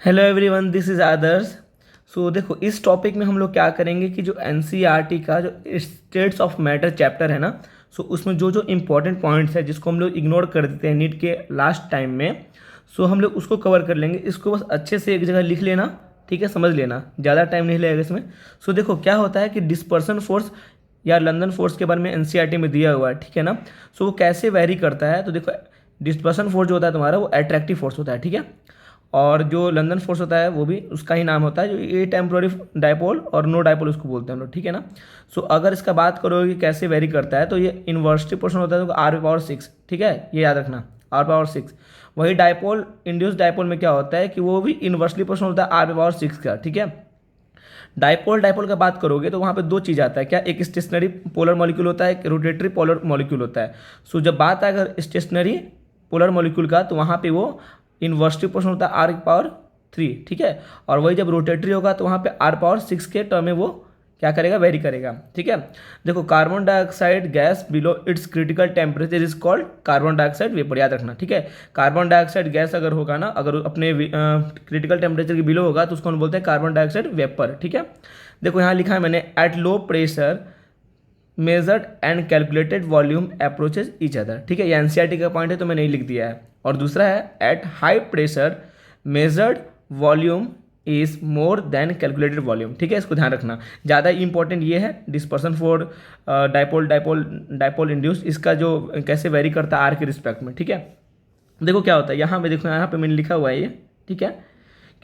Hello everyone, this is आदर्श। सो देखो, इस topic में हम लोग क्या करेंगे कि जो एनसीईआरटी का जो स्टेट्स ऑफ मैटर चैप्टर है ना, सो उसमें जो जो इम्पोर्टेंट पॉइंट्स है जिसको हम लोग इग्नोर कर देते हैं नीट के लास्ट टाइम में, सो हम लोग उसको कवर कर लेंगे। इसको बस अच्छे से एक जगह लिख लेना, ठीक है, समझ लेना, ज़्यादा टाइम नहीं लगेगा इसमें। सो देखो क्या होता है कि डिस्पर्सन फोर्स या लंदन फोर्स के बारे में एनसीईआरटी में दिया हुआ है, ठीक है ना। सो वो कैसे वेरी करता है, तो देखो डिस्पर्सन फोर्स जो होता है तुम्हारा वो अट्रैक्टिव फोर्स होता है, ठीक है। और जो लंदन फोर्स होता है वो भी उसका ही नाम होता है, जो ये टेम्पोररी डाइपोल और नो डाइपोल उसको बोलते हैं हम लोग, ठीक है ना। सो अगर इसका बात करोगे कि कैसे वेरी करता है, तो ये इन्वर्सिटी पोर्शन होता है तो R⁴ 6, ठीक है, ये याद रखना, R⁴ 6। वही डाइपोल, इंड्यूस डाइपोल में क्या होता है कि वो भी इन्वर्सली पोर्शन होता है R⁴ का, ठीक है। डाइपोल डाइपोल का बात करोगे तो वहाँ पे दो चीज़ आता है, क्या, एक स्टेशनरी पोलर मॉलिक्यूल होता है, एक रोटेटरी पोलर मॉलिक्यूल होता है। सो जब बात आए अगर स्टेशनरी पोलर मॉलिक्यूल का, तो वहाँ पे वो इन्वर्सिटी पोर्शन होता है R⁴, ठीक है। और वही जब रोटेटरी होगा तो वहाँ पे R⁴ के टर्म में वो क्या करेगा, वेरी करेगा, ठीक है। देखो, carbon dioxide gas below it's critical temperature is called carbon dioxide vapour, याद रखना, ठीक है। कार्बन डाइऑक्साइड गैस अगर होगा ना, अगर अपने क्रिटिकल टेम्परेचर के बिलो होगा तो उसको हम बोलते हैं कार्बन डाइऑक्साइड वेपर, ठीक है। देखो यहाँ लिखा है मैंने, at low pressure measured and calculated volume approaches each other, ठीक है। ये एनसीईआरटी का पॉइंट है तो मैंने नहीं लिख दिया है। और दूसरा है, at high pressure measured volume is more than calculated volume, ठीक है, इसको ध्यान रखना। ज़्यादा इंपॉर्टेंट ये है dispersion for dipole dipole dipole induce, इसका जो कैसे वेरी करता है आर के रिस्पेक्ट में, ठीक है। देखो क्या होता है यहाँ पे, देखो यहाँ पे मैंने लिखा हुआ है ये, ठीक है,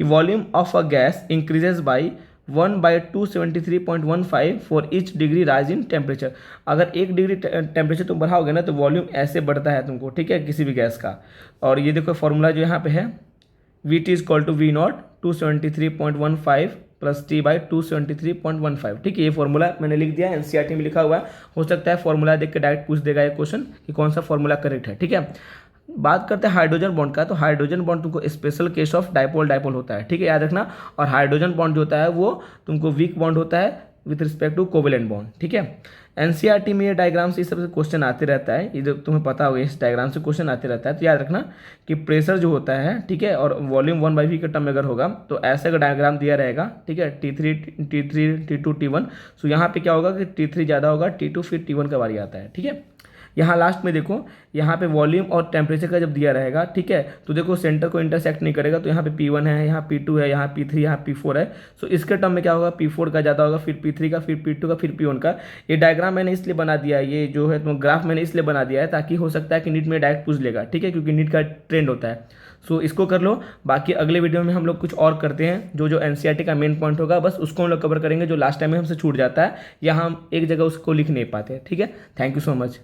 कि volume of a gas increases by 1/273.15 for each degree rise in temperature. अगर 1 डिग्री टेम्परेचर तुम बढ़ाओगे ना तो वॉल्यूम ऐसे बढ़ता है तुमको, ठीक है, किसी भी गैस का। और ये देखो फॉर्मूला जो यहाँ पे है, VT is equal to V0 273.15 plus T/273.15, ठीक है। ये फॉर्मूला मैंने लिख दिया, एनसीईआरटी में लिखा हुआ है। हो सकता है फॉर्मूला देख के डायरेक्ट पूछ देगा ये क्वेश्चन कि कौन सा फॉर्मूला करेक्ट है, ठीक है। बात करते हैं हाइड्रोजन बॉन्ड का, तो हाइड्रोजन बॉन्ड तुमको special case of dipole dipole होता है, ठीक है, याद रखना। और हाइड्रोजन बॉन्ड जो होता है वो तुमको वीक बॉन्ड होता है with respect to covalent bond, ठीक है। एनसीईआरटी में ये डायग्राम से इस सबसे क्वेश्चन आते रहता है, ये जो तुम्हें पता होगा इस डायग्राम से क्वेश्चन आते रहता है। तो याद रखना कि प्रेशर जो होता है, ठीक है, और वॉल्यूम 1/v के टर्म में अगर होगा तो ऐसे अगर डायग्राम दिया रहेगा, ठीक है, T3 T3 T2 T1। सो यहाँ पे क्या होगा कि T3 ज़्यादा होगा, T2 फिर T1 का बारी आता है, ठीक है। यहाँ लास्ट में देखो, यहाँ पे वॉल्यूम और टेम्परेचर का जब दिया रहेगा, ठीक है, तो देखो सेंटर को इंटरसेक्ट नहीं करेगा, तो यहाँ पे P1 है, यहाँ P2 है, यहाँ P3, यहाँ P4 है। सो इसके टर्म में क्या होगा, P4 का ज़्यादा होगा, फिर P3 का, फिर P2 का, फिर P1 का। ये डायग्राम मैंने इसलिए बना दिया है, ये जो है तो ग्राफ मैंने इसलिए बना दिया है ताकि हो सकता है कि नीट में डायरेक्ट पूछ लेगा, ठीक है, क्योंकि नीट का ट्रेंड होता है। सो इसको कर लो। बाकी अगले वीडियो में हम लोग कुछ और करते हैं, जो जो एनसीईआरटी का मेन पॉइंट होगा बस उसको हम लोग कवर करेंगे, जो लास्ट टाइम में हमसे छूट जाता है या हम एक जगह उसको लिख नहीं पाते, ठीक है। Thank you so much.